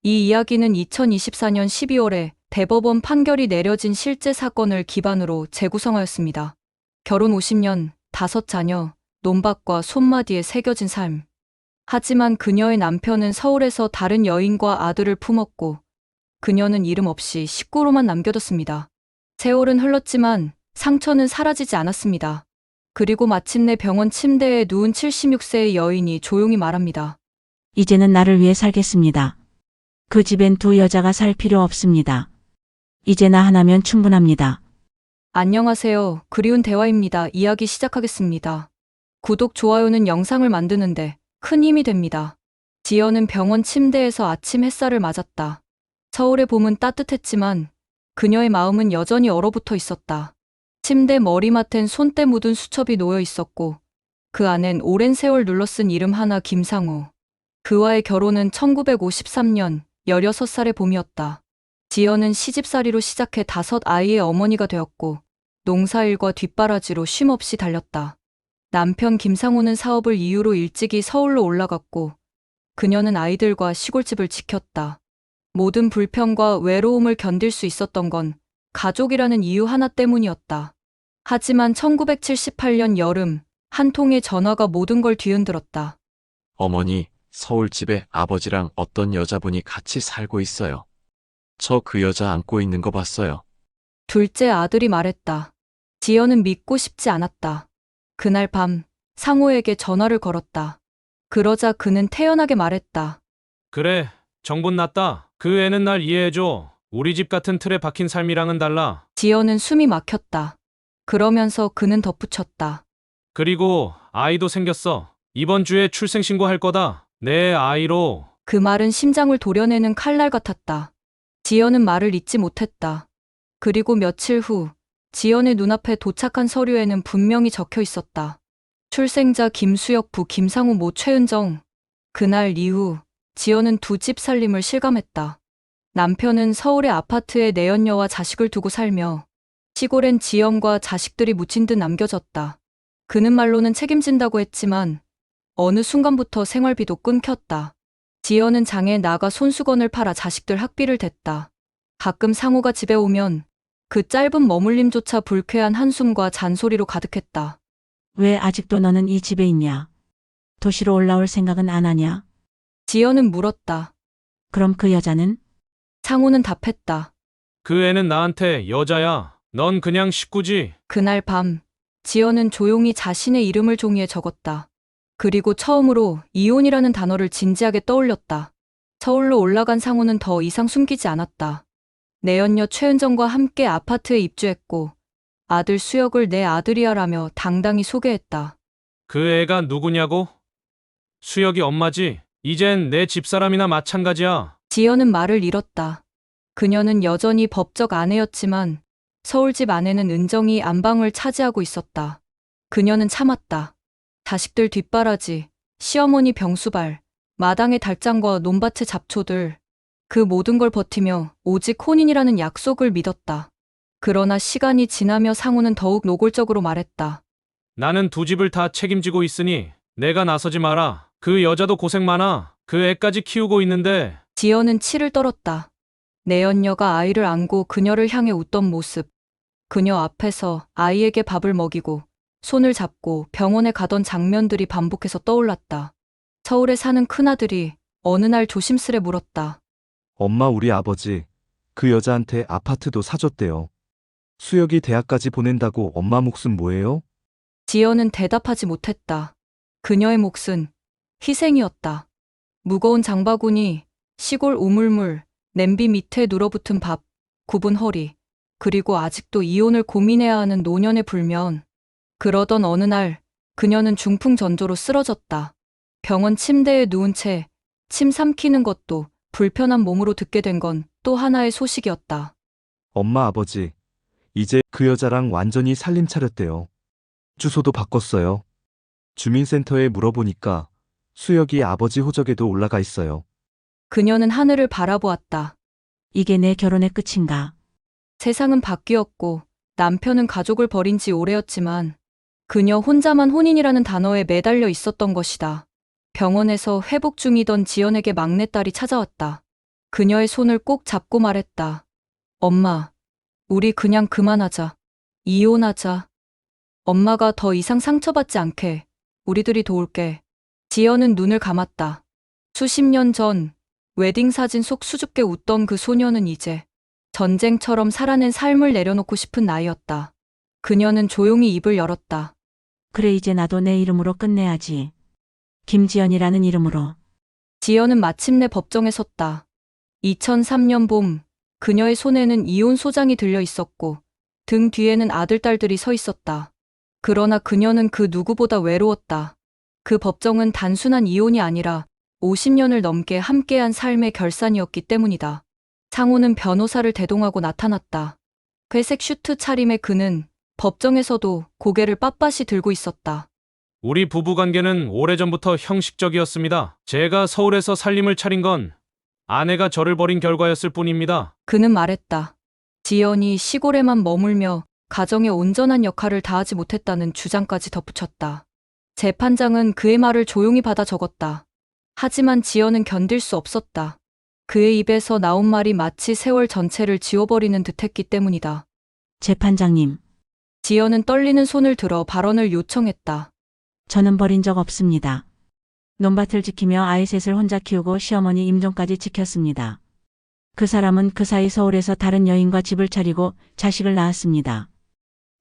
이 이야기는 2024년 12월에 대법원 판결이 내려진 실제 사건을 기반으로 재구성하였습니다. 결혼 50년, 5자녀, 논밭과 손마디에 새겨진 삶. 하지만 그녀의 남편은 서울에서 다른 여인과 아들을 품었고 그녀는 이름 없이 식구로만 남겨졌습니다. 세월은 흘렀지만 상처는 사라지지 않았습니다. 그리고 마침내 병원 침대에 누운 76세의 여인이 조용히 말합니다. 이제는 나를 위해 살겠습니다. 그 집엔 두 여자가 살 필요 없습니다. 이제 나 하나면 충분합니다. 안녕하세요. 그리운 대화입니다. 이야기 시작하겠습니다. 구독, 좋아요는 영상을 만드는데 큰 힘이 됩니다. 지연은 병원 침대에서 아침 햇살을 맞았다. 서울의 봄은 따뜻했지만 그녀의 마음은 여전히 얼어붙어 있었다. 침대 머리맡엔 손때 묻은 수첩이 놓여 있었고 그 안엔 오랜 세월 눌러쓴 이름 하나, 김상우. 그와의 결혼은 1953년 16살의 봄이었다. 지연은 시집살이로 시작해 5아이의 어머니가 되었고 농사일과 뒷바라지로 쉼없이 달렸다. 남편 김상우는 사업을 이유로 일찍이 서울로 올라갔고 그녀는 아이들과 시골집을 지켰다. 모든 불평과 외로움을 견딜 수 있었던 건 가족이라는 이유 하나 때문이었다. 하지만 1978년 여름 한 통의 전화가 모든 걸 뒤흔들었다. 어머니, 서울집에 아버지랑 어떤 여자분이 같이 살고 있어요. 저 그 여자 안고 있는 거 봤어요. 둘째 아들이 말했다. 지연은 믿고 싶지 않았다. 그날 밤 상호에게 전화를 걸었다. 그러자 그는 태연하게 말했다. 그래, 정분 났다. 그 애는 날 이해해줘. 우리 집 같은 틀에 박힌 삶이랑은 달라. 지연은 숨이 막혔다. 그러면서 그는 덧붙였다. 그리고 아이도 생겼어. 이번 주에 출생신고할 거다. 내 아이로. 그 말은 심장을 도려내는 칼날 같았다. 지연은 말을 잇지 못했다. 그리고 며칠 후 지연의 눈앞에 도착한 서류에는 분명히 적혀 있었다. 출생자 김수혁 부 김상우 모 최은정. 그날 이후 지연은 두 집 살림을 실감했다. 남편은 서울의 아파트에 내연녀와 자식을 두고 살며 시골엔 지연과 자식들이 묻힌 듯 남겨졌다. 그는 말로는 책임진다고 했지만 어느 순간부터 생활비도 끊겼다. 지연은 장에 나가 손수건을 팔아 자식들 학비를 댔다. 가끔 상우가 집에 오면 그 짧은 머물림조차 불쾌한 한숨과 잔소리로 가득했다. 왜 아직도 너는 이 집에 있냐? 도시로 올라올 생각은 안 하냐? 지연은 물었다. 그럼 그 여자는? 상우는 답했다. 그 애는 나한테 여자야. 넌 그냥 식구지. 그날 밤 지연은 조용히 자신의 이름을 종이에 적었다. 그리고 처음으로 이혼이라는 단어를 진지하게 떠올렸다. 서울로 올라간 상우는 더 이상 숨기지 않았다. 내연녀 최은정과 함께 아파트에 입주했고 아들 수혁을 내 아들이야라며 당당히 소개했다. 그 애가 누구냐고? 수혁이 엄마지. 이젠 내 집사람이나 마찬가지야. 지연은 말을 잃었다. 그녀는 여전히 법적 아내였지만 서울집 아내는 은정이 안방을 차지하고 있었다. 그녀는 참았다. 자식들 뒷바라지, 시어머니 병수발, 마당의 달장과 논밭의 잡초들, 그 모든 걸 버티며 오직 혼인이라는 약속을 믿었다. 그러나 시간이 지나며 상우는 더욱 노골적으로 말했다. 나는 두 집을 다 책임지고 있으니 내가 나서지 마라. 그 여자도 고생 많아. 그 애까지 키우고 있는데. 지연은 치를 떨었다. 내연녀가 아이를 안고 그녀를 향해 웃던 모습. 그녀 앞에서 아이에게 밥을 먹이고 손을 잡고 병원에 가던 장면들이 반복해서 떠올랐다. 서울에 사는 큰아들이 어느 날 조심스레 물었다. 엄마, 우리 아버지 그 여자한테 아파트도 사줬대요. 수혁이 대학까지 보낸다고 엄마 몫은 뭐예요? 지연은 대답하지 못했다. 그녀의 몫은 희생이었다. 무거운 장바구니, 시골 우물물, 냄비 밑에 눌어붙은 밥, 굽은 허리, 그리고 아직도 이혼을 고민해야 하는 노년의 불면. 그러던 어느 날 그녀는 중풍전조로 쓰러졌다. 병원 침대에 누운 채 침 삼키는 것도 불편한 몸으로 듣게 된 건 또 하나의 소식이었다. 엄마, 아버지 이제 그 여자랑 완전히 살림 차렸대요. 주소도 바꿨어요. 주민센터에 물어보니까 수혁이 아버지 호적에도 올라가 있어요. 그녀는 하늘을 바라보았다. 이게 내 결혼의 끝인가? 세상은 바뀌었고 남편은 가족을 버린 지 오래였지만 그녀 혼자만 혼인이라는 단어에 매달려 있었던 것이다. 병원에서 회복 중이던 지연에게 막내딸이 찾아왔다. 그녀의 손을 꼭 잡고 말했다. 엄마, 우리 그냥 그만하자. 이혼하자. 엄마가 더 이상 상처받지 않게 우리들이 도울게. 지연은 눈을 감았다. 수십 년 전 웨딩 사진 속 수줍게 웃던 그 소녀는 이제 전쟁처럼 살아낸 삶을 내려놓고 싶은 나이였다. 그녀는 조용히 입을 열었다. 그래, 이제 나도 내 이름으로 끝내야지. 김지연이라는 이름으로. 지연은 마침내 법정에 섰다. 2003년 봄, 그녀의 손에는 이혼 소장이 들려 있었고, 등 뒤에는 아들, 딸들이 서 있었다. 그러나 그녀는 그 누구보다 외로웠다. 그 법정은 단순한 이혼이 아니라 50년을 넘게 함께한 삶의 결산이었기 때문이다. 상호는 변호사를 대동하고 나타났다. 회색 슈트 차림의 그는 법정에서도 고개를 빳빳이 들고 있었다. 우리 부부 관계는 오래전부터 형식적이었습니다. 제가 서울에서 살림을 차린 건 아내가 저를 버린 결과였을 뿐입니다. 그는 말했다. 지연이 시골에만 머물며 가정의 온전한 역할을 다하지 못했다는 주장까지 덧붙였다. 재판장은 그의 말을 조용히 받아 적었다. 하지만 지연은 견딜 수 없었다. 그의 입에서 나온 말이 마치 세월 전체를 지워버리는 듯했기 때문이다. 재판장님, 지연은 떨리는 손을 들어 발언을 요청했다. 저는 버린 적 없습니다. 논밭을 지키며 아이 셋을 혼자 키우고 시어머니 임종까지 지켰습니다. 그 사람은 그 사이 서울에서 다른 여인과 집을 차리고 자식을 낳았습니다.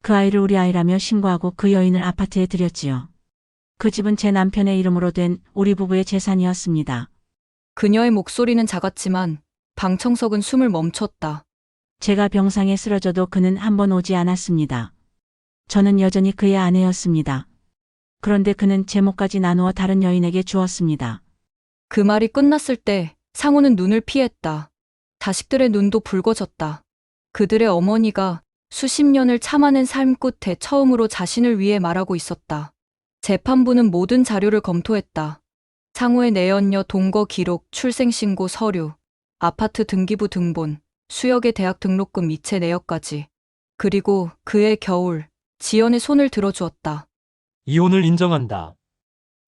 그 아이를 우리 아이라며 신고하고 그 여인을 아파트에 들였지요. 그 집은 제 남편의 이름으로 된 우리 부부의 재산이었습니다. 그녀의 목소리는 작았지만 방청석은 숨을 멈췄다. 제가 병상에 쓰러져도 그는 한 번 오지 않았습니다. 저는 여전히 그의 아내였습니다. 그런데 그는 제 몫까지 나누어 다른 여인에게 주었습니다. 그 말이 끝났을 때 상호는 눈을 피했다. 자식들의 눈도 붉어졌다. 그들의 어머니가 수십 년을 참아낸 삶 끝에 처음으로 자신을 위해 말하고 있었다. 재판부는 모든 자료를 검토했다. 상호의 내연녀 동거 기록, 출생신고 서류, 아파트 등기부 등본, 수역의 대학 등록금 이체 내역까지. 그리고 그의 겨울, 지연의 손을 들어주었다. 이혼을 인정한다.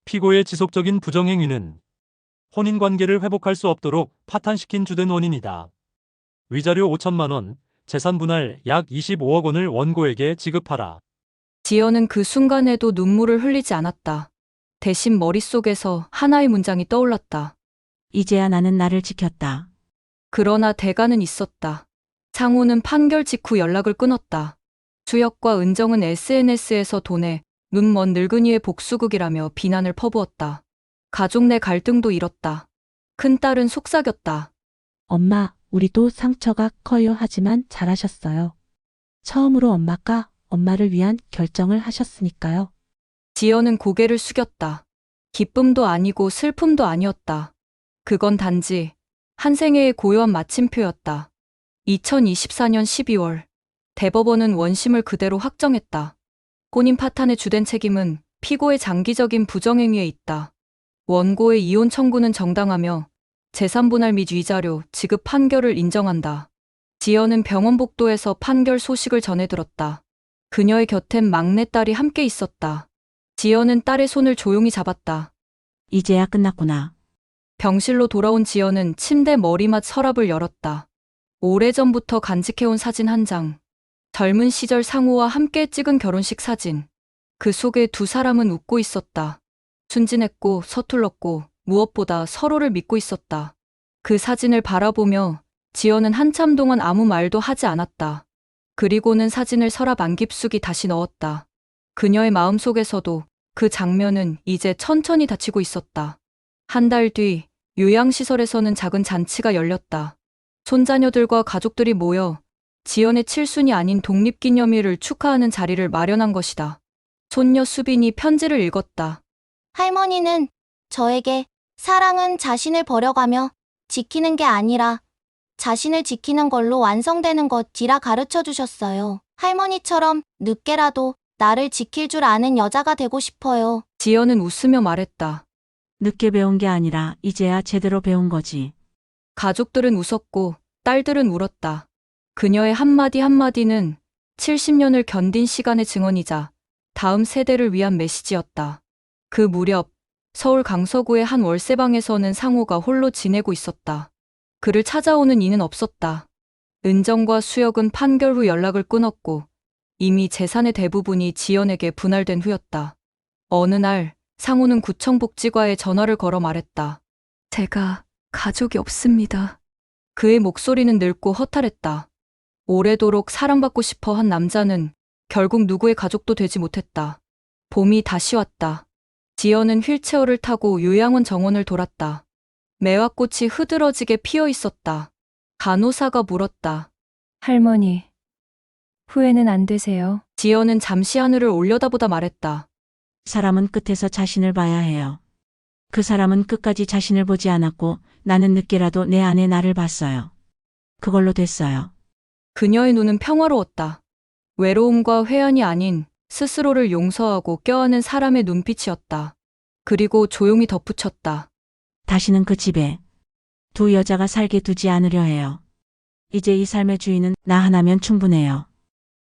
피고의 지속적인 부정행위는 혼인관계를 회복할 수 없도록 파탄시킨 주된 원인이다. 위자료 5천만 원, 재산 분할 약 25억 원을 원고에게 지급하라. 지연은 그 순간에도 눈물을 흘리지 않았다. 대신 머릿속에서 하나의 문장이 떠올랐다. 이제야 나는 나를 지켰다. 그러나 대가는 있었다. 상호는 판결 직후 연락을 끊었다. 수혁과 은정은 SNS에서 돈에 눈먼 늙은이의 복수극이라며 비난을 퍼부었다. 가족 내 갈등도 일었다. 큰딸은 속삭였다. 엄마, 우리도 상처가 커요. 하지만 잘하셨어요. 처음으로 엄마가 엄마를 위한 결정을 하셨으니까요. 지연은 고개를 숙였다. 기쁨도 아니고 슬픔도 아니었다. 그건 단지 한 생애의 고요한 마침표였다. 2024년 12월, 대법원은 원심을 그대로 확정했다. 혼인 파탄의 주된 책임은 피고의 장기적인 부정행위에 있다. 원고의 이혼 청구는 정당하며 재산분할 및 위자료, 지급 판결을 인정한다. 지연은 병원 복도에서 판결 소식을 전해 들었다. 그녀의 곁엔 막내딸이 함께 있었다. 지연은 딸의 손을 조용히 잡았다. 이제야 끝났구나. 병실로 돌아온 지연은 침대 머리맡 서랍을 열었다. 오래전부터 간직해온 사진 한 장. 젊은 시절 상호와 함께 찍은 결혼식 사진. 그 속에 두 사람은 웃고 있었다. 순진했고 서툴렀고 무엇보다 서로를 믿고 있었다. 그 사진을 바라보며 지연은 한참 동안 아무 말도 하지 않았다. 그리고는 사진을 서랍 안 깊숙이 다시 넣었다. 그녀의 마음속에서도 그 장면은 이제 천천히 닫히고 있었다. 한 달 뒤 요양시설에서는 작은 잔치가 열렸다. 손자녀들과 가족들이 모여 지연의 칠순이 아닌 독립기념일을 축하하는 자리를 마련한 것이다. 손녀 수빈이 편지를 읽었다. 할머니는 저에게 사랑은 자신을 버려가며 지키는 게 아니라 자신을 지키는 걸로 완성되는 것이라 가르쳐 주셨어요. 할머니처럼 늦게라도 나를 지킬 줄 아는 여자가 되고 싶어요. 지연은 웃으며 말했다. 늦게 배운 게 아니라 이제야 제대로 배운 거지. 가족들은 웃었고 딸들은 울었다. 그녀의 한마디 한마디는 70년을 견딘 시간의 증언이자 다음 세대를 위한 메시지였다. 그 무렵 서울 강서구의 한 월세방에서는 상호가 홀로 지내고 있었다. 그를 찾아오는 이는 없었다. 은정과 수혁은 판결 후 연락을 끊었고 이미 재산의 대부분이 지연에게 분할된 후였다. 어느 날 상우는 구청 복지과에 전화를 걸어 말했다. 제가 가족이 없습니다. 그의 목소리는 늙고 허탈했다. 오래도록 사랑받고 싶어 한 남자는 결국 누구의 가족도 되지 못했다. 봄이 다시 왔다. 지연은 휠체어를 타고 요양원 정원을 돌았다. 매화꽃이 흐드러지게 피어 있었다. 간호사가 물었다. 할머니, 후회는 안 되세요? 지연은 잠시 하늘을 올려다보다 말했다. 사람은 끝에서 자신을 봐야 해요. 그 사람은 끝까지 자신을 보지 않았고 나는 늦게라도 내 안에 나를 봤어요. 그걸로 됐어요. 그녀의 눈은 평화로웠다. 외로움과 회한이 아닌 스스로를 용서하고 껴안은 사람의 눈빛이었다. 그리고 조용히 덧붙였다. 다시는 그 집에 두 여자가 살게 두지 않으려 해요. 이제 이 삶의 주인은 나 하나면 충분해요.